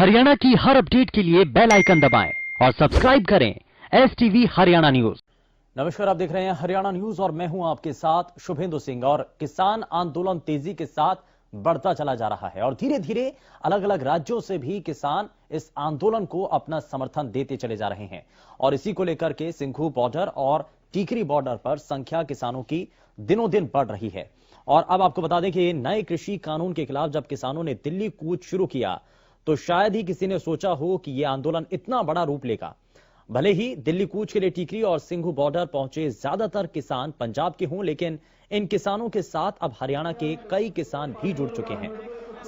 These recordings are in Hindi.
हरियाणा की हर अपडेट के लिए बेल आइकन दबाएं और सब्सक्राइब करें STV हरियाणा न्यूज। नमस्कार, आप देख रहे हैं हरियाणा न्यूज और मैं हूं आपके साथ शुभेंदु सिंह। और किसान आंदोलन तेजी के साथ बढ़ता चला जा रहा है और धीरे धीरे अलग अलग राज्यों से भी किसान इस आंदोलन को अपना समर्थन देते चले जा रहे हैं। और इसी को लेकर के सिंघू बॉर्डर और टीकरी बॉर्डर पर संख्या किसानों की दिनों दिन बढ़ रही है। और अब आपको बता दें कि नए कृषि कानून के खिलाफ जब किसानों ने दिल्ली कूच शुरू किया तो शायद ही किसी ने सोचा हो कि यह आंदोलन इतना बड़ा रूप लेगा। भले ही दिल्ली कूच के लिए टीकरी और सिंघू बॉर्डर पहुंचे ज्यादातर किसान पंजाब के हों, लेकिन इन किसानों के साथ अब हरियाणा के कई किसान भी जुड़ चुके हैं।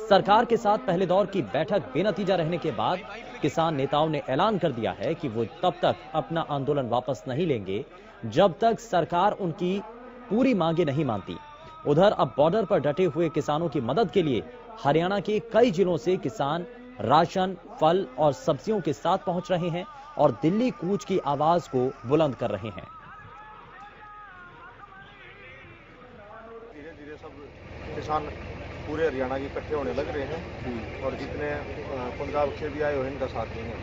सरकार के साथ पहले दौर की बैठक बेनतीजा रहने के बाद किसान नेताओं ने ऐलान कर दिया है कि वो तब तक अपना आंदोलन वापस नहीं लेंगे जब तक सरकार उनकी पूरी मांगे नहीं मानती। उधर अब बॉर्डर पर डटे हुए किसानों की मदद के लिए हरियाणा के कई जिलों से किसान राशन, फल और सब्जियों के साथ पहुंच रहे हैं और दिल्ली कूच की आवाज को बुलंद कर रहे हैं। धीरे धीरे सब किसान पूरे हरियाणा के इकट्ठे होने लग रहे हैं और जितने पंजाब से भी आए हुए इनका साथ देंगे।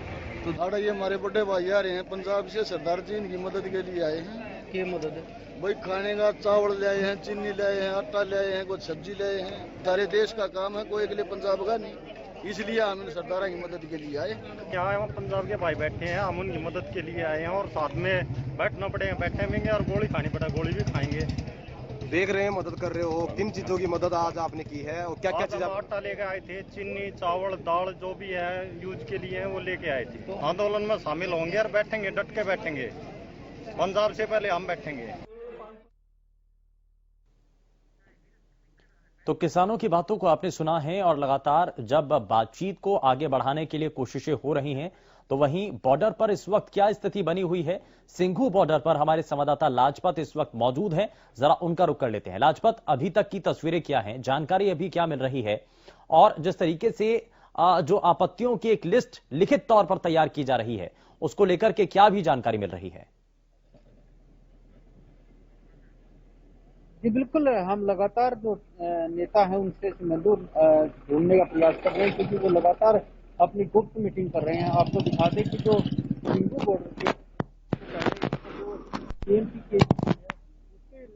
तो ये हमारे बड़े भाई आ रहे हैं पंजाब से, सरदार जी इनकी मदद के लिए आए हैं। क्या मदद है भाई? खाने का चावल ले आए हैं, चीनी ले आए हैं, आटा ले आए हैं, कुछ सब्जी ले आए हैं। सारे देश का काम है, कोई के लिए पंजाब का नहीं, इसलिए हम सरदार की मदद के लिए आए। यहाँ हम पंजाब के भाई बैठे हैं, हम उनकी मदद के लिए आए हैं और साथ में बैठना पड़ेगा, बैठेंगे और गोली खानी पड़ेगा, गोली भी खाएंगे। देख रहे हैं मदद कर रहे हो, किन चीजों की मदद आज आपने की है और क्या क्या चीज? आटा लेके आए थे, चीनी, चावल, दाल जो भी है यूज के लिए वो लेके आए थे। आंदोलन में शामिल होंगे और बैठेंगे, डट के बैठेंगे। पंजाब से पहले हम बैठेंगे। तो किसानों की बातों को आपने सुना है और लगातार जब बातचीत को आगे बढ़ाने के लिए कोशिशें हो रही हैं तो वहीं बॉर्डर पर इस वक्त क्या स्थिति बनी हुई है। सिंघू बॉर्डर पर हमारे संवाददाता लाजपत इस वक्त मौजूद हैं, जरा उनका रुख कर लेते हैं। लाजपत, अभी तक की तस्वीरें क्या हैं, जानकारी अभी क्या मिल रही है और जिस तरीके से जो आपत्तियों की एक लिस्ट लिखित तौर पर तैयार की जा रही है उसको लेकर के क्या भी जानकारी मिल रही है? जी बिल्कुल, हम लगातार जो नेता हैं उनसे ढूंढने का प्रयास कर रहे हैं क्योंकि वो लगातार अपनी गुप्त मीटिंग कर रहे हैं। आपको दिखा दें कि जो सिंघू बॉर्डर के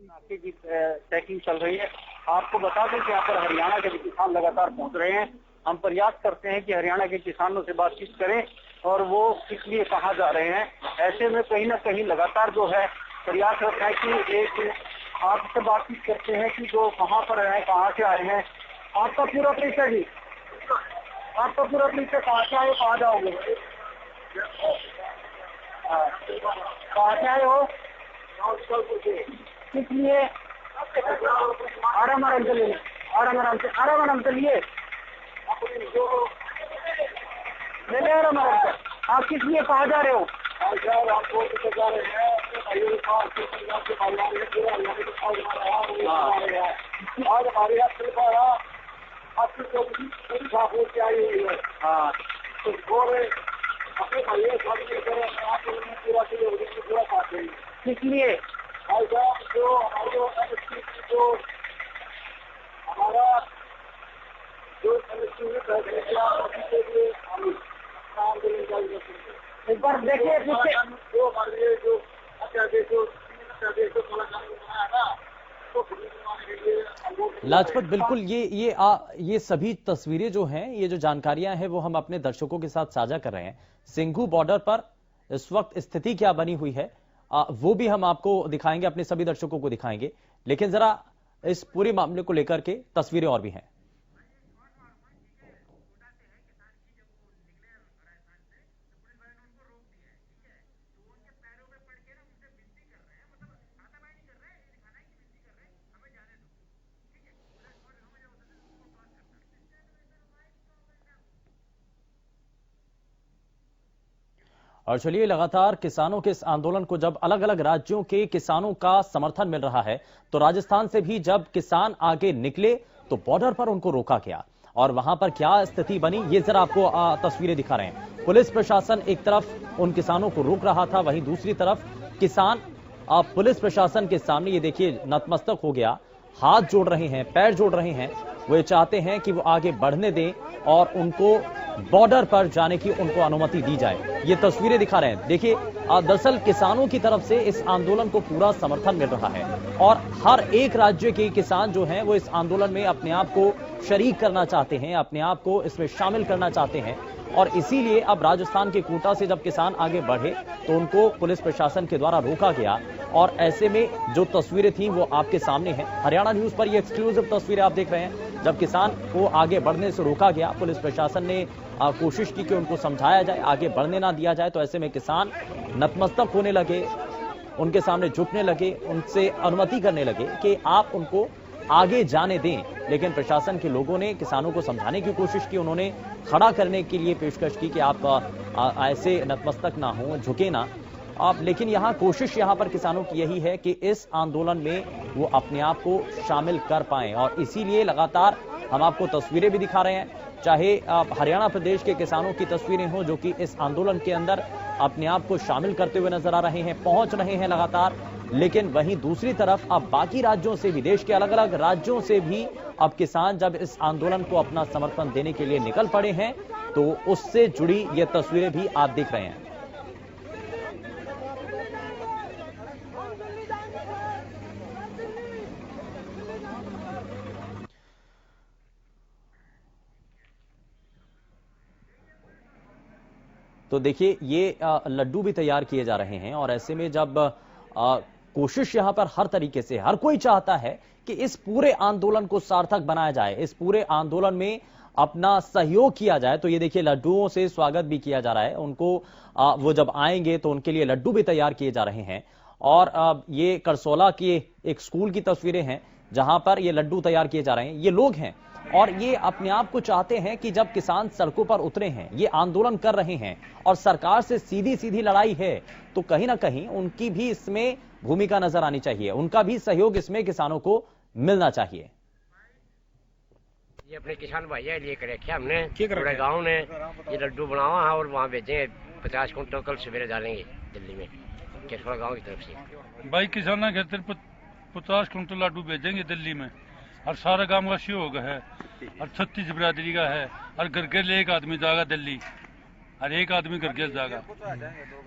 नाके की चेकिंग चल रही है। आपको बता दें कि यहाँ पर हरियाणा के किसान लगातार पहुंच रहे हैं। हम प्रयास करते हैं कि हरियाणा के किसानों से बातचीत करें और वो किस लिए कहाँ जा रहे हैं। ऐसे में कहीं ना कहीं लगातार जो है प्रयास करते हैं कि एक आपसे बातचीत करते हैं कि जो कहाँ पर है, कहाँ से आए हैं। आपका पूरा परिचय जी, आपका पूरा परिचय, कहाँ से आए, कहाँ जाओगे, कहाँ से आए हो, इसलिए आराम आराम चलिए, आराम आराम चलिए, आराम आराम से। आप किस लिए कहाँ जा रहे हो? आज हमारे यहाँ आपकी पूरी साफ होकर आई हुई है। हाँ, तो अपने भाइयों पूरा साथ देंगे। इसलिए जो हमारा जो एक बार देखिए जो हमारे जो लाजपत, बिल्कुल ये सभी तस्वीरें जो हैं, ये जो जानकारियां हैं वो हम अपने दर्शकों के साथ साझा कर रहे हैं। सिंघू बॉर्डर पर इस वक्त स्थिति क्या बनी हुई है वो भी हम आपको दिखाएंगे, अपने सभी दर्शकों को दिखाएंगे, लेकिन जरा इस पूरे मामले को लेकर के तस्वीरें और भी हैं। और चलिए, लगातार किसानों के इस आंदोलन को जब अलग अलग राज्यों के किसानों का समर्थन मिल रहा है तो राजस्थान से भी जब किसान आगे निकले तो बॉर्डर पर उनको रोका गया और वहां पर क्या स्थिति बनी ये जरा आपको तस्वीरें दिखा रहे हैं। पुलिस प्रशासन एक तरफ उन किसानों को रोक रहा था, वहीं दूसरी तरफ किसान पुलिस प्रशासन के सामने ये देखिए नतमस्तक हो गया, हाथ जोड़ रहे हैं, पैर जोड़ रहे हैं। वो ये चाहते हैं कि वो आगे बढ़ने दें और उनको बॉर्डर पर जाने की उनको अनुमति दी जाए। ये तस्वीरें दिखा रहे हैं। देखिए, दरअसल किसानों की तरफ से इस आंदोलन को पूरा समर्थन मिल रहा है और हर एक राज्य के किसान जो हैं वो इस आंदोलन में अपने आप को शरीक करना चाहते हैं, अपने आप को इसमें शामिल करना चाहते हैं। और इसीलिए अब राजस्थान के कोटा से जब किसान आगे बढ़े तो उनको पुलिस प्रशासन के द्वारा रोका गया और ऐसे में जो तस्वीरें थी वो आपके सामने हैं। हरियाणा न्यूज पर ये एक्सक्लूसिव तस्वीरें आप देख रहे हैं। जब किसान को आगे बढ़ने से रोका गया, पुलिस प्रशासन ने कोशिश की कि उनको समझाया जाए, आगे बढ़ने ना दिया जाए, तो ऐसे में किसान नतमस्तक होने लगे, उनके सामने झुकने लगे, उनसे अनुमति करने लगे कि आप उनको आगे जाने दें। लेकिन प्रशासन के लोगों ने किसानों को समझाने की कोशिश की, उन्होंने खड़ा करने के लिए पेशकश की कि आप ऐसे नतमस्तक ना हो, झुके ना आप। लेकिन यहाँ कोशिश यहाँ पर किसानों की यही है कि इस आंदोलन में वो अपने आप को शामिल कर पाएं और इसीलिए लगातार हम आपको तस्वीरें भी दिखा रहे हैं, चाहे हरियाणा प्रदेश के किसानों की तस्वीरें हो जो कि इस आंदोलन के अंदर अपने आप को शामिल करते हुए नजर आ रहे हैं, पहुंच रहे हैं लगातार। लेकिन वहीं दूसरी तरफ अब बाकी राज्यों से भी, देश के अलग अलग राज्यों से भी अब किसान जब इस आंदोलन को अपना समर्थन देने के लिए निकल पड़े हैं तो उससे जुड़ी ये तस्वीरें भी आप देख रहे हैं। तो देखिए, ये लड्डू भी तैयार किए जा रहे हैं और ऐसे में जब कोशिश यहां पर हर तरीके से हर कोई चाहता है कि इस पूरे आंदोलन को सार्थक बनाया जाए, इस पूरे आंदोलन में अपना सहयोग किया जाए, तो ये देखिए लड्डुओं से स्वागत भी किया जा रहा है उनको। वो जब आएंगे तो उनके लिए लड्डू भी तैयार किए जा रहे हैं। और ये करसोला की एक स्कूल की तस्वीरें हैं जहां पर ये लड्डू तैयार किए जा रहे हैं। ये लोग हैं और ये अपने आप को चाहते हैं कि जब किसान सड़कों पर उतरे हैं, ये आंदोलन कर रहे हैं और सरकार से सीधी सीधी लड़ाई है, तो कहीं ना कहीं उनकी भी इसमें भूमिका नजर आनी चाहिए, उनका भी सहयोग इसमें किसानों को मिलना चाहिए। ये अपने किसान भाई है लिए करे क्या हमने पूरे गांव ने ये लड्डू बनावा है और वहाँ भेजेंगे 50 कुंटल, कल सवेरे डालेंगे दिल्ली में केसवा गांव की तरफ से। भाई किसानों के 50 कुंटल लड्डू भेजेंगे दिल्ली में और सारा गांव का सहयोग है और 36 बिरादरी का है और घर के एक आदमी जाएगा दिल्ली और एक आदमी घर के जाएगा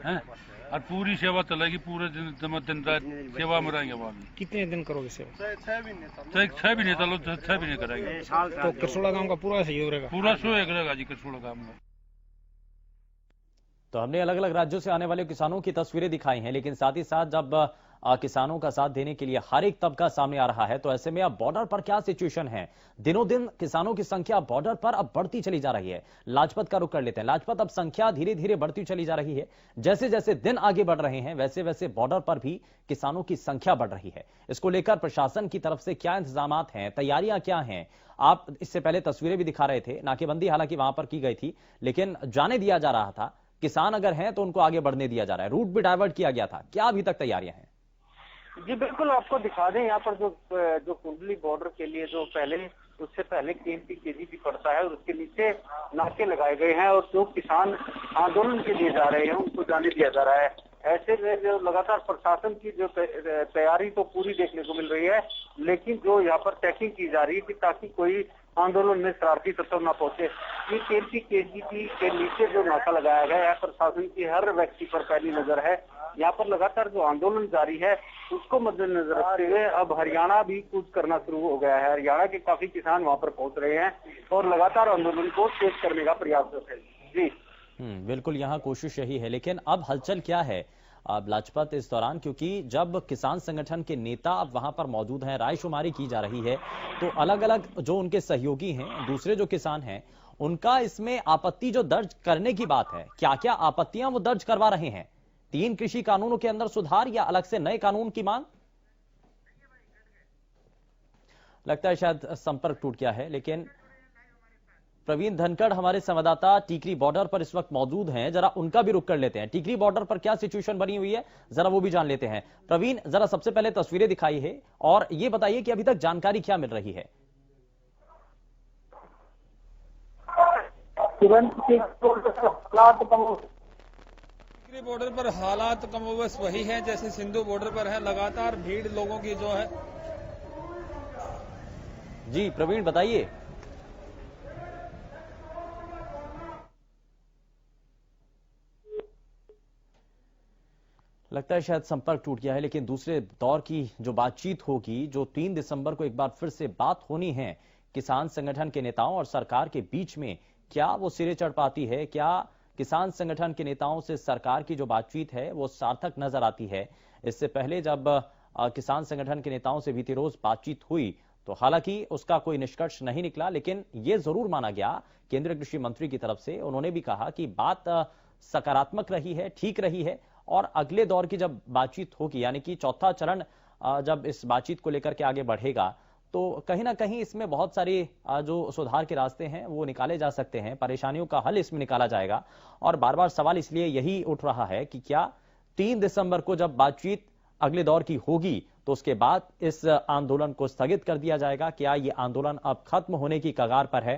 है और पूरी सेवा चलेगी, पूरे दिन रात सेवा में रहेंगे वहाँ। कितने दिन करोगे सेवा? 6 महीने चलो, 6 महीने करेंगे। तो करसोला गांव का पूरा सहयोग रहेगा? पूरा सहयोग रहेगा जी करसोला गांव में। तो हमने अलग अलग राज्यों से आने वाले किसानों की तस्वीरें दिखाई हैं, लेकिन साथ ही साथ जब किसानों का साथ देने के लिए हर एक तबका सामने आ रहा है, तो ऐसे में अब बॉर्डर पर क्या सिचुएशन है? दिनों दिन किसानों की संख्या बॉर्डर पर अब बढ़ती चली जा रही है। लाजपत का रुख कर लेते हैं। लाजपत, अब संख्या धीरे धीरे बढ़ती चली जा रही है। जैसे जैसे दिन आगे बढ़ रहे हैं वैसे वैसे बॉर्डर पर भी किसानों की संख्या बढ़ रही है। इसको लेकर प्रशासन की तरफ से क्या इंतजामात हैं, तैयारियां क्या हैं? आप इससे पहले तस्वीरें भी दिखा रहे थे। नाकेबंदी हालांकि वहां पर की गई थी, लेकिन जाने दिया जा रहा था। किसान अगर हैं तो उनको आगे बढ़ने दिया जा रहा है। रूट भी डाइवर्ट किया गया था। क्या अभी तक तैयारियां हैं? जी बिल्कुल, आपको दिखा दें यहाँ पर जो कुंडली बॉर्डर के लिए जो उससे पहले केएमपी केजीपी पड़ता है और उसके नीचे नाके लगाए गए हैं और जो किसान आंदोलन के लिए जा रहे हैं उनको जाने दिया जा रहा है। ऐसे में जो लगातार प्रशासन की जो तैयारी तो पूरी देखने को मिल रही है, लेकिन जो यहाँ पर चेकिंग की जा रही है कि ताकि कोई आंदोलन में शरारती तत्व न पहुंचे। ये केएमपी केजीपी के नीचे जो नाका लगाया गया है, प्रशासन की हर व्यक्ति पर पहली नजर है। यहाँ पर लगातार जो आंदोलन जारी है उसको मद्देनजर रखते हुए अब हरियाणा भी कूच करना शुरू हो गया है। हरियाणा के काफी किसान वहां पर पहुंच रहे हैं और लगातार आंदोलन को तेज करने का प्रयास कर रहे हैं। जी बिल्कुल, यहाँ कोशिश यही है। लेकिन अब हलचल क्या है अब लाजपत इस दौरान, क्योंकि जब किसान संगठन के नेता अब वहां पर मौजूद हैं, रायशुमारी की जा रही है, तो अलग अलग जो उनके सहयोगी हैं, दूसरे जो किसान हैं, उनका इसमें आपत्ति जो दर्ज करने की बात है, क्या क्या आपत्तियां वो दर्ज करवा रहे हैं? 3 कृषि कानूनों के अंदर सुधार या अलग से नए कानून की मांग? लगता है शायद संपर्क टूट गया है। लेकिन प्रवीण धनखड़ हमारे संवाददाता टीकरी बॉर्डर पर इस वक्त मौजूद हैं, जरा उनका भी रुख कर लेते हैं। टीकरी बॉर्डर पर क्या सिचुएशन बनी हुई है, जरा वो भी जान लेते हैं। प्रवीण, जरा सबसे पहले तस्वीरें दिखाई है और ये बताइए कि अभी तक जानकारी क्या मिल रही है? बॉर्डर पर हालात कमोबश वही है जैसे सिंधु बॉर्डर पर है। लगातार भीड़ लोगों की जो है। जी प्रवीण बताइए। लगता है शायद संपर्क टूट गया है, लेकिन दूसरे दौर की जो बातचीत होगी, जो 3 दिसंबर को एक बार फिर से बात होनी है किसान संगठन के नेताओं और सरकार के बीच में, क्या वो सिरे चढ़ पाती है? क्या किसान संगठन के नेताओं से सरकार की जो बातचीत है वो सार्थक नजर आती है? इससे पहले जब किसान संगठन के नेताओं से बीते रोज बातचीत हुई तो हालांकि उसका कोई निष्कर्ष नहीं निकला, लेकिन यह जरूर माना गया केंद्रीय कृषि मंत्री की तरफ से, उन्होंने भी कहा कि बात सकारात्मक रही है, ठीक रही है, और अगले दौर की जब बातचीत होगी, यानी कि चौथा चरण जब इस बातचीत को लेकर के आगे बढ़ेगा, तो कहीं ना कहीं इसमें बहुत सारे जो सुधार के रास्ते हैं वो निकाले जा सकते हैं, परेशानियों का हल इसमें निकाला जाएगा। और बार बार सवाल इसलिए यही उठ रहा है कि क्या 3 दिसंबर को जब बातचीत अगले दौर की होगी तो उसके बाद इस आंदोलन को स्थगित कर दिया जाएगा? क्या ये आंदोलन अब खत्म होने की कगार पर है?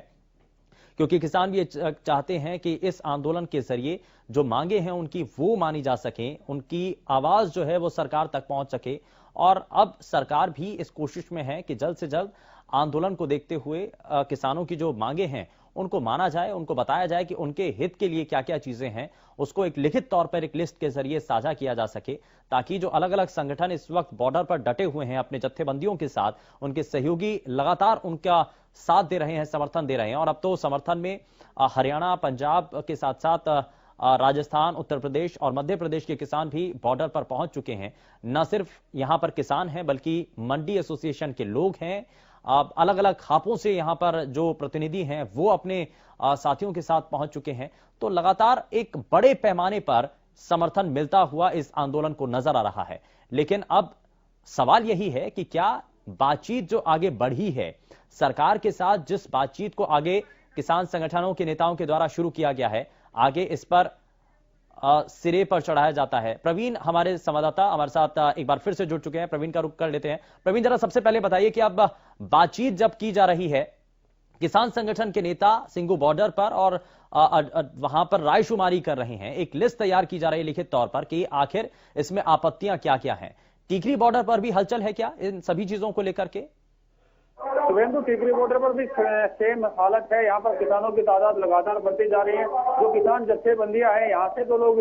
क्योंकि किसान भी चाहते हैं कि इस आंदोलन के जरिए जो मांगे हैं उनकी वो मानी जा सके, उनकी आवाज जो है वो सरकार तक पहुंच सके। और अब सरकार भी इस कोशिश में है कि जल्द से जल्द आंदोलन को देखते हुए किसानों की जो मांगे हैं उनको माना जाए, उनको बताया जाए कि उनके हित के लिए क्या क्या चीजें हैं, उसको एक लिखित तौर पर एक लिस्ट के जरिए साझा किया जा सके, ताकि जो अलग अलग संगठन इस वक्त बॉर्डर पर डटे हुए हैं अपने जत्थेबंदियों के साथ, उनके सहयोगी लगातार उनका साथ दे रहे हैं, समर्थन दे रहे हैं। और अब तो समर्थन में हरियाणा, पंजाब के साथ साथ राजस्थान, उत्तर प्रदेश और मध्य प्रदेश के किसान भी बॉर्डर पर पहुंच चुके हैं। न सिर्फ यहां पर किसान हैं बल्कि मंडी एसोसिएशन के लोग हैं, अलग अलग खापों से यहां पर जो प्रतिनिधि हैं वो अपने साथियों के साथ पहुंच चुके हैं। तो लगातार एक बड़े पैमाने पर समर्थन मिलता हुआ इस आंदोलन को नजर आ रहा है। लेकिन अब सवाल यही है कि क्या बातचीत जो आगे बढ़ी है सरकार के साथ, जिस बातचीत को आगे किसान संगठनों के नेताओं के द्वारा शुरू किया गया है, आगे इस पर सिरे पर चढ़ाया जाता है? प्रवीण हमारे संवाददाता हमारे साथ एक बार फिर से जुड़ चुके हैं, प्रवीण का रुख कर लेते हैं। प्रवीण, जरा सबसे पहले बताइए कि अब बातचीत जब की जा रही है किसान संगठन के नेता सिंगू बॉर्डर पर और वहां पर रायशुमारी कर रहे हैं, एक लिस्ट तैयार की जा रही है लिखित तौर पर कि आखिर इसमें आपत्तियां क्या क्या हैं। टीकरी बॉर्डर पर भी हलचल है क्या इन सभी चीजों को लेकर के? शुभेंदु, टीकरी बॉर्डर पर भी सेम हालत है। यहाँ पर किसानों की तादाद लगातार बढ़ती जा रही है। जो किसान जत्थेबंदियां हैं, यहाँ से तो लोग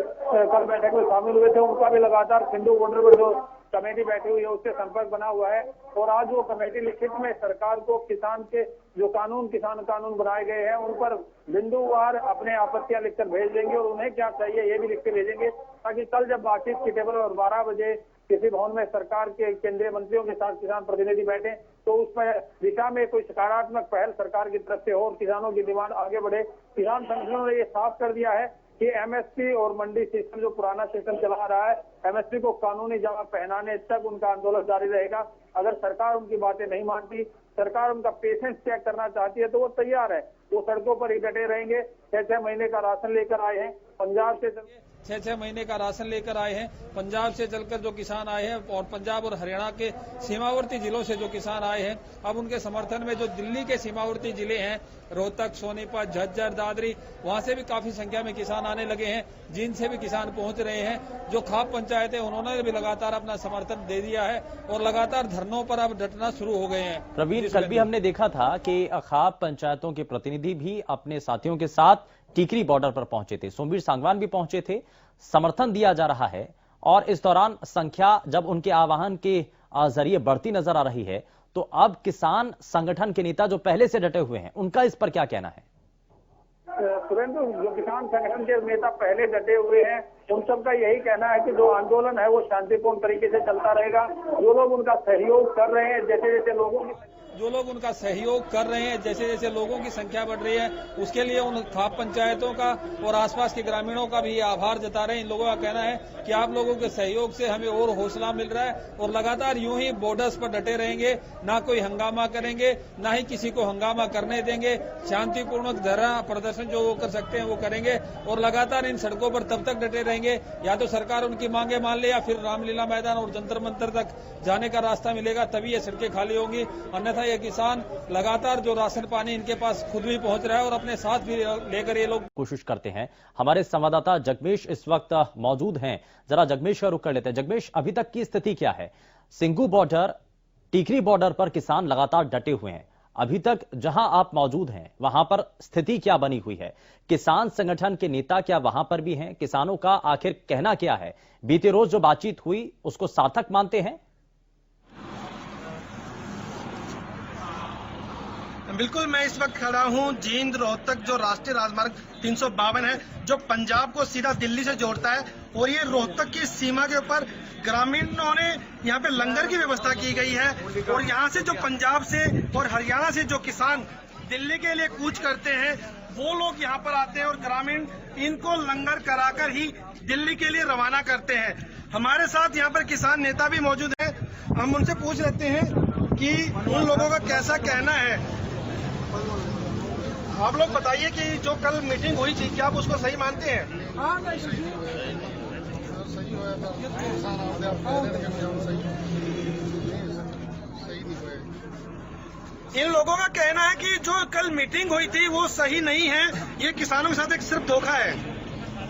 कल बैठक में शामिल हुए थे, उनका भी लगातार सिंधु बॉर्डर पर जो कमेटी बैठी हुई है उससे संपर्क बना हुआ है। और आज वो कमेटी लिखित में सरकार को किसान के जो किसान कानून बनाए गए हैं उन पर बिंदुवार अपने आपत्तियां लिखकर भेज देंगे और उन्हें क्या चाहिए ये भी लिख के भेजेंगे, ताकि कल जब बातचीत की टेबल और 12 बजे किसी भवन में सरकार के केंद्रीय मंत्रियों के साथ किसान प्रतिनिधि बैठे तो उस दिशा में कोई सकारात्मक पहल सरकार की तरफ से हो और किसानों की डिमांड आगे बढ़े। किसान संगठनों ने ये साफ कर दिया है कि एमएसपी और मंडी सिस्टम जो पुराना सिस्टम चला रहा है, एमएसपी को कानूनी जमा पहनाने तक उनका आंदोलन जारी रहेगा। अगर सरकार उनकी बातें नहीं मानती, सरकार उनका पेशेंस चेक करना चाहती है तो वो तैयार है, वो सड़कों पर ही डटे रहेंगे। 6-6 महीने का राशन लेकर आए हैं पंजाब से, 6-6 महीने का राशन लेकर आए हैं पंजाब से चलकर जो किसान आए हैं, और पंजाब और हरियाणा के सीमावर्ती जिलों से जो किसान आए हैं, अब उनके समर्थन में जो दिल्ली के सीमावर्ती जिले हैं, रोहतक, सोनीपत, झज्जर, दादरी, वहां से भी काफी संख्या में किसान आने लगे हैं, जिनसे भी किसान पहुंच रहे हैं। जो खाप पंचायत है उन्होंने भी लगातार अपना समर्थन दे दिया है और लगातार धरनों पर अब डटना शुरू हो गए हैं। प्रवीण, कल भी हमने देखा था कि खाप पंचायतों के प्रतिनिधि भी अपने साथियों के साथ टीकरी बॉर्डर पर पहुंचे थे, सोमवीर सांगवान भी पहुंचे थे, समर्थन दिया जा रहा है। और इस दौरान संख्या जब उनके आह्वान के जरिए बढ़ती नजर आ रही है, तो अब किसान संगठन के नेता जो पहले से डटे हुए हैं उनका इस पर क्या कहना है? सुरेंद्र, जो किसान संगठन के नेता पहले डटे हुए हैं उन सबका यही कहना है कि जो आंदोलन है वो शांतिपूर्ण तरीके से चलता रहेगा। जो लोग उनका सहयोग कर रहे हैं, जैसे जैसे लोगों की संख्या बढ़ रही है, उसके लिए उन खाप पंचायतों का और आसपास के ग्रामीणों का भी आभार जता रहे हैं। इन लोगों का कहना है कि आप लोगों के सहयोग से हमें और हौसला मिल रहा है और लगातार यूं ही बॉर्डर्स पर डटे रहेंगे, ना कोई हंगामा करेंगे, ना ही किसी को हंगामा करने देंगे। शांतिपूर्वक धरना प्रदर्शन जो वो कर सकते हैं वो करेंगे और लगातार इन सड़कों पर तब तक डटे रहेंगे या तो सरकार उनकी मांगे मान ले या फिर रामलीला मैदान और जंतर मंतर तक जाने का रास्ता मिलेगा, तभी ये सड़कें खाली होंगी। अन्यथा ये किसान लगातार जो राशन पानी इनके पास खुद भी पहुंच रहा है और अपने साथ भी लेकर ये लोग कोशिश करते हैं। हमारे संवाददाता जगमेश इस वक्त मौजूद हैं, जरा जगमेश का रुख कर लेते हैं। जगमेश, अभी तक की स्थिति क्या है? सिंगू बॉर्डर, टीकरी बॉर्डर पर किसान लगातार डटे हुए हैं, अभी तक जहां आप मौजूद हैं वहां पर स्थिति क्या बनी हुई है? किसान संगठन के नेता क्या वहां पर भी हैं? किसानों का आखिर कहना क्या है? बीते रोज जो बातचीत हुई उसको सार्थक मानते हैं? बिल्कुल, मैं इस वक्त खड़ा हूं जींद रोहतक जो राष्ट्रीय राजमार्ग 352 है, जो पंजाब को सीधा दिल्ली से जोड़ता है। और ये रोहतक की सीमा के ऊपर ग्रामीणों ने यहाँ पे लंगर की व्यवस्था की गई है। और यहाँ से जो पंजाब से और हरियाणा से जो किसान दिल्ली के लिए कूच करते हैं, वो लोग यहाँ पर आते हैं और ग्रामीण इनको लंगर कराकर ही दिल्ली के लिए रवाना करते हैं। हमारे साथ यहाँ पर किसान नेता भी मौजूद हैं, हम उनसे पूछ लेते हैं कि उन लोगों का कैसा कहना है। आप लोग बताइए कि जो कल मीटिंग हुई थी, क्या आप उसको सही मानते हैं? इन लोगों का कहना है कि जो कल मीटिंग हुई थी वो सही नहीं है, ये किसानों के साथ एक सिर्फ धोखा है।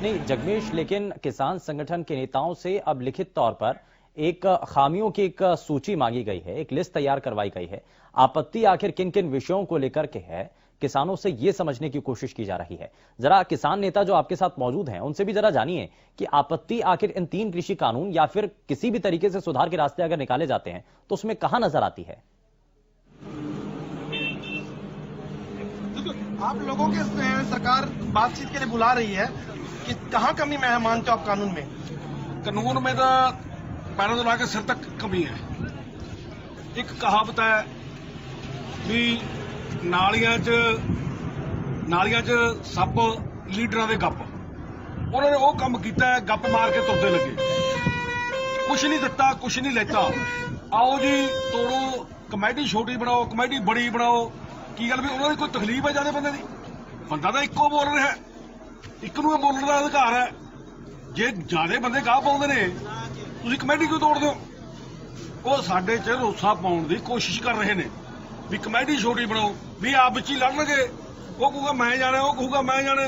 नहीं जगमेश, लेकिन किसान संगठन के नेताओं से अब लिखित तौर पर एक खामियों की एक सूची मांगी गई है, एक लिस्ट तैयार करवाई गई है। आपत्ति आखिर किन किन विषयों को लेकर के है, किसानों से यह समझने की कोशिश की जा रही है। जरा किसान नेता जो आपके साथ मौजूद हैं उनसे भी जरा जानिए कि आपत्ति आखिर इन 3 कृषि कानून या फिर किसी भी तरीके से सुधार के रास्ते अगर निकाले जाते हैं तो उसमें कहां नजर आती है? आप लोगों के सरकार बातचीत के लिए बुला रही है कि कहां कमी मैं मानते हो आप कानून में? कानून में तो पैरों तो लाके सिर तक कमी है। एक कहावत है भी नालियां च सप लीडरां दे गप। उन्होंने वो काम किया है, गप मार के तुरते लगे, कुछ नहीं दिता कुछ नहीं लेता। आओ जी तोड़ो, कमेटी छोटी बनाओ, कमेटी बड़ी बनाओ। की गल भी उन्होंने कोई तकलीफ है ज्यादा बंदे दी? बंदा तो इको बोल रहा है, एक नूं बोलने का अधिकार है। जे ज्यादा बंदे गाह पाउंदे ने तुसीं कमेटी क्यों तोड़ दो? वो साडे च रोसा पाउण दी कोशिश कर रहे ने भी कमेटी छोटी बनाओ, भी आप विच ही लड़नगे। वो कहूगा मैं जाने, वो कहूगा मैं जाने,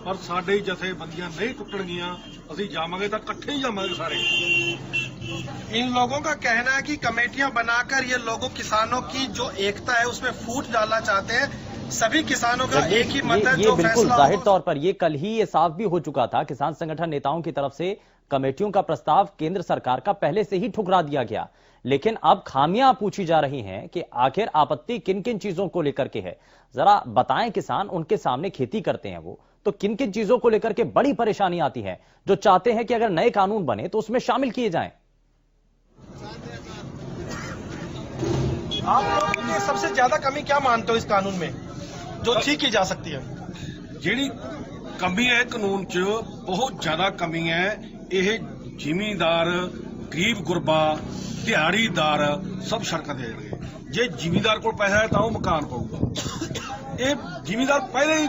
पर साडे जथेबंदियां नहीं टुटणगियां। असीं जावांगे तो इकट्ठे ही जावांगे सारे। इन लोगों का कहना है कि कमेटियां बनाकर ये लोगों किसानों की जो एकता है उसमें फूट डालना चाहते हैं। सभी किसानों का एक ही मत है। ये बिल्कुल जाहिर तौर पर ये कल ही ये साफ भी हो चुका था, किसान संगठन नेताओं की तरफ से कमेटियों का प्रस्ताव केंद्र सरकार का पहले से ही ठुकरा दिया गया। लेकिन अब खामियां पूछी जा रही हैं कि आखिर आपत्ति किन किन चीजों को लेकर के है। जरा बताएं, किसान उनके सामने खेती करते हैं वो तो किन किन चीजों को लेकर के बड़ी परेशानी आती है जो चाहते हैं कि अगर नए कानून बने तो उसमें शामिल किए जाएं। आप लोगों की सबसे ज्यादा कमी क्या मानते हो इस कानून में जो ठीक की जा सकती है? ਜਿਹੜੀ कमी है कानून च बहुत ज्यादा कमी है। यह जिमीदार गरीब गुरबा दिहाड़ीदार सब सड़कों ते जाणगे। जे जिमीदार को पैसा है तो वह मकान पाऊगा। ये जिमीदार पहले ही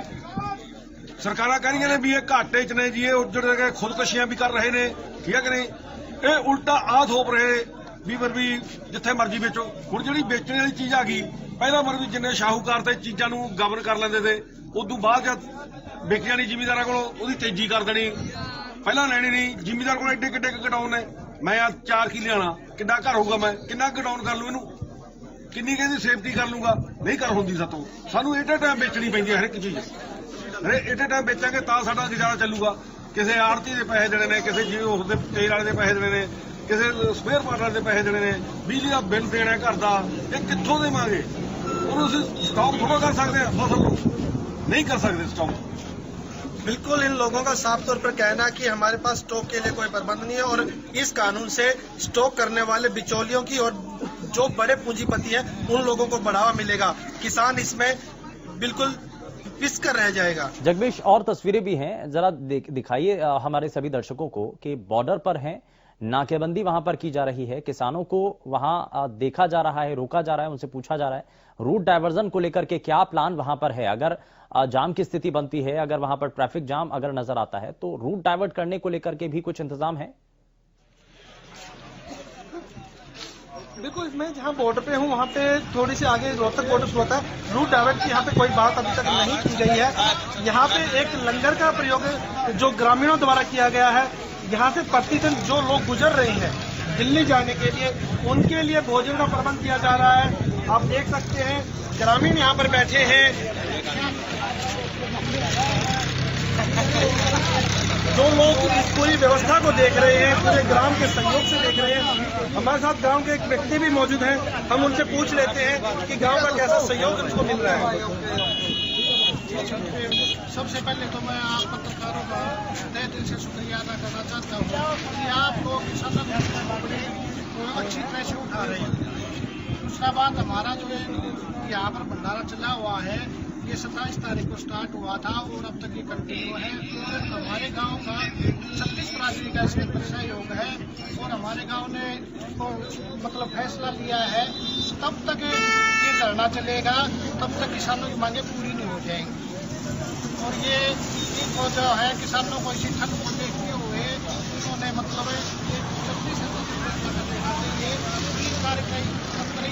सरकारां कह रही ने भी ये घाटे च ने जी, ये उजड़ गए, खुदकशियां भी कर रहे ने, ठीक है कि नहीं? ये उल्टा आ थोप रहे भी फिर भी जिथे मर्जी बेचो। हुण जिहड़ी बेचने वाली चीज आ गई, पहला मर भी जिन्ने शाहूकार ते चीजां नूं गवर्न कर लेंदे थे, उदों बाद जद विक जानी जिमीदारां कोलों उहदी तेजी कर देनी, पहला लैनी नहीं। जिमीदार कोल एडे किड्डे गडाउन ने, मैं आ 4 किले आना किन्ना घर होगा, मैं किन्ना गडाउन कर लूं, इनू किन्नी कहदी सेफ्टी कर लूंगा, नहीं कर होंदी सातों। सानू एडे टाइम बेचनी पैंदी है हर एक चीज। एडे टाइम बेचांगे तां साडा गुजारा चलूगा। किसी आड़ती दे पैसे देने ने, किसी जी उसदे तेल वाले दे पैसे देने ने, किसी स्पेयर पार्ट वाले दे पैसे देने ने, बिजली का बिल देना है घर का, ये कित्थों देवांगे? उन्होंने असीं स्टॉक थोड़ा कर सकते हैं, फसल को नहीं कर सकते स्टॉक। बिल्कुल, इन लोगों का साफ तौर पर कहना है कि हमारे पास स्टॉक के लिए कोई प्रबंध नहीं है और इस कानून से स्टॉक करने वाले बिचौलियों की और जो बड़े पूंजीपति हैं उन लोगों को बढ़ावा मिलेगा। किसान इसमें बिल्कुल पिस कर रह जाएगा। जगमेश, और तस्वीरें भी हैं, जरा दिखाइए हमारे सभी दर्शकों को कि बॉर्डर पर हैं, नाकेबंदी वहां पर की जा रही है, किसानों को वहां देखा जा रहा है, रोका जा रहा है, उनसे पूछा जा रहा है रूट डायवर्जन को लेकर के क्या प्लान वहां पर है। अगर जाम की स्थिति बनती है, अगर वहां पर ट्रैफिक जाम अगर नजर आता है तो रूट डाइवर्ट करने को लेकर के भी कुछ इंतजाम है? बिल्कुल, मैं जहां बॉर्डर पे हूं वहां पे थोड़ी सी आगे रोहतक बॉर्डर से होता है। रूट डाइवर्ट की यहाँ पे कोई बात अभी तक नहीं की गई है। यहाँ पे एक लंगर का प्रयोग जो ग्रामीणों द्वारा किया गया है। यहाँ से प्रतिदिन जो लोग गुजर रहे हैं दिल्ली जाने के लिए, उनके लिए भोजन का प्रबंध किया जा रहा है। आप देख सकते हैं ग्रामीण यहाँ पर बैठे हैं, जो लोग इस पूरी व्यवस्था को देख रहे हैं, पूरे ग्राम के सहयोग से देख रहे हैं। हमारे साथ गांव के एक व्यक्ति भी मौजूद हैं, हम उनसे पूछ लेते हैं कि गांव का कैसा सहयोग उनको मिल रहा है। सबसे पहले तो मैं आप पत्रकारों का तहे दिल से शुक्रिया अदा करना चाहता हूँ कि आप लोग किसानों को अच्छी तरह से उठा रहे हैं। दूसरा बात, हमारा जो यहाँ पर भंडारा चला हुआ है, ये 27 तारीख को स्टार्ट हुआ था और अब तक ये कंटिन्यू है। और हमारे गांव का 36 बरादरी का इसमें सहयोग है और हमारे गांव ने मतलब फैसला लिया है तब तक ये धरना चलेगा, तब तक किसानों की मांगे पूरी नहीं हो जाएंगी। और ये इनको जो है किसानों को इसी ठंड को देखते हुए उन्होंने मतलब 36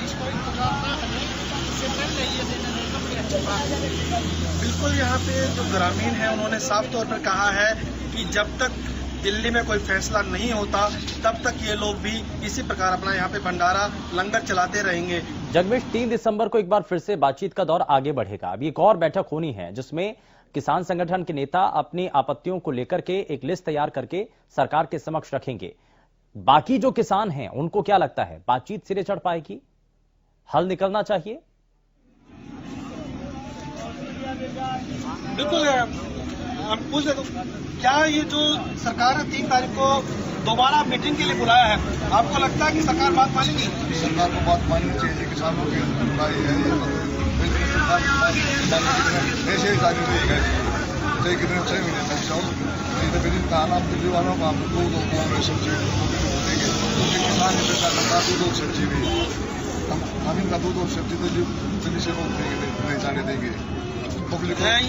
इसको इंतजार ना करें, इससे पहले ये देने तो बड़ी अच्छी बात है। बिल्कुल, यहाँ पे जो ग्रामीण है उन्होंने साफ तौर पर कहा है कि जब तक दिल्ली में कोई फैसला नहीं होता तब तक ये लोग भी इसी प्रकार अपना यहाँ पे भंडारा लंगर चलाते रहेंगे। जगमेश, 3 दिसंबर को एक बार फिर से बातचीत का दौर आगे बढ़ेगा। अभी एक और बैठक होनी है जिसमें किसान संगठन के नेता अपनी आपत्तियों को लेकर के एक लिस्ट तैयार करके सरकार के समक्ष रखेंगे। बाकी जो किसान हैं उनको क्या लगता है, बातचीत सिरे चढ़ पाएगी, हल निकलना चाहिए? बिल्कुल, हम पूछ लेते क्या ये जो सरकार ने 3 तारीख को दोबारा मीटिंग के लिए बुलाया है, आपको लगता है कि सरकार बात मानेगी? सरकार को बात माननी चाहिए, किसानों की बुराई है ये, ऐसे ही शादी रहेगा। चाहे कितने 6 महीने तक जाओ, नहीं तो फिर खाना दिल्ली वालों को आप दूध सब्जी देंगे, किसान ने पैसा करता दूध और सब्जी भी, हम इनका दूध और सब्जी तो दिल्ली से रोक देंगे, नहीं जाने देंगे।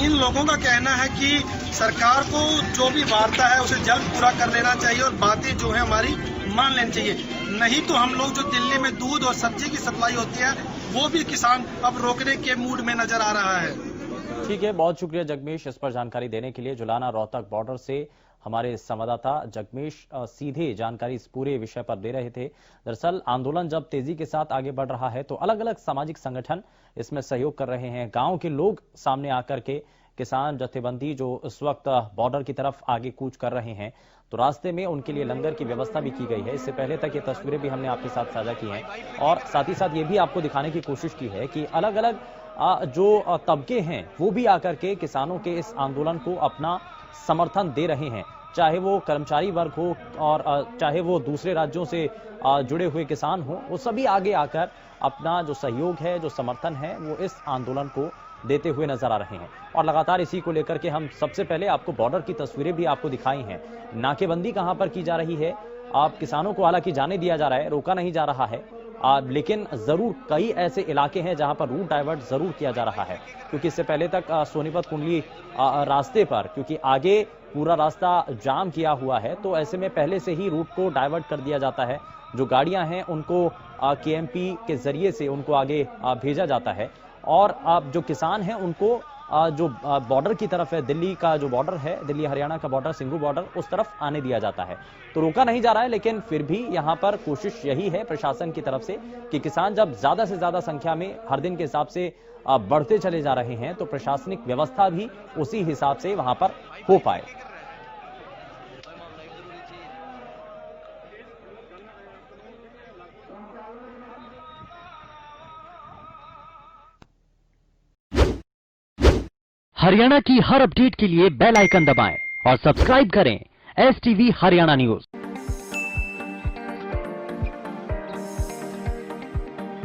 इन लोगों का कहना है कि सरकार को जो भी वार्ता है उसे जल्द पूरा कर लेना चाहिए और बातें जो है हमारी मान लेनी चाहिए, नहीं तो हम लोग जो दिल्ली में दूध और सब्जी की सप्लाई होती है वो भी किसान अब रोकने के मूड में नजर आ रहा है। ठीक है, बहुत शुक्रिया जगमेश इस पर जानकारी देने के लिए। जुलाना रोहतक बॉर्डर से हमारे संवाददाता जगमेश सीधे जानकारी इस पूरे विषय पर दे रहे थे। दरअसल आंदोलन जब तेजी के साथ आगे बढ़ रहा है तो अलग अलग सामाजिक संगठन इसमें सहयोग कर रहे हैं। गांव के लोग सामने आकर के किसान जत्थेबंदी जो इस वक्त बॉर्डर की तरफ आगे कूच कर रहे हैं, तो रास्ते में उनके लिए लंगर की व्यवस्था भी की गई है। इससे पहले तक ये तस्वीरें भी हमने आपके साथ साझा की हैं और साथ ही साथ ये भी आपको दिखाने की कोशिश की है कि अलग अलग जो तबके हैं वो भी आकर के किसानों के इस आंदोलन को अपना समर्थन दे रहे हैं, चाहे वो कर्मचारी वर्ग हो और चाहे वो दूसरे राज्यों से जुड़े हुए किसान हो, वो सभी आगे आकर अपना जो सहयोग है, जो समर्थन है, वो इस आंदोलन को देते हुए नजर आ रहे हैं। और लगातार इसी को लेकर के हम सबसे पहले आपको बॉर्डर की तस्वीरें भी आपको दिखाई हैं। नाकेबंदी कहां पर की जा रही है, आप किसानों को हालांकि जाने दिया जा रहा है, रोका नहीं जा रहा है, लेकिन जरूर कई ऐसे इलाके हैं जहां पर रूट डाइवर्ट जरूर किया जा रहा है, क्योंकि इससे पहले तक सोनीपत कुंडली रास्ते पर, क्योंकि आगे पूरा रास्ता जाम किया हुआ है, तो ऐसे में पहले से ही रूट को डाइवर्ट कर दिया जाता है। जो गाड़ियां हैं उनको केएमपी के जरिए से उनको आगे भेजा जाता है और जो किसान हैं उनको जो बॉर्डर की तरफ है, दिल्ली का जो बॉर्डर है, दिल्ली हरियाणा का बॉर्डर, सिंगू बॉर्डर, उस तरफ आने दिया जाता है। तो रोका नहीं जा रहा है, लेकिन फिर भी यहां पर कोशिश यही है प्रशासन की तरफ से कि किसान जब ज्यादा से ज्यादा संख्या में हर दिन के हिसाब से बढ़ते चले जा रहे हैं तो प्रशासनिक व्यवस्था भी उसी हिसाब से वहां पर हो पाए। हरियाणा की हर अपडेट के लिए बेल आइकन दबाएं और सब्सक्राइब करें एसटीवी हरियाणा न्यूज।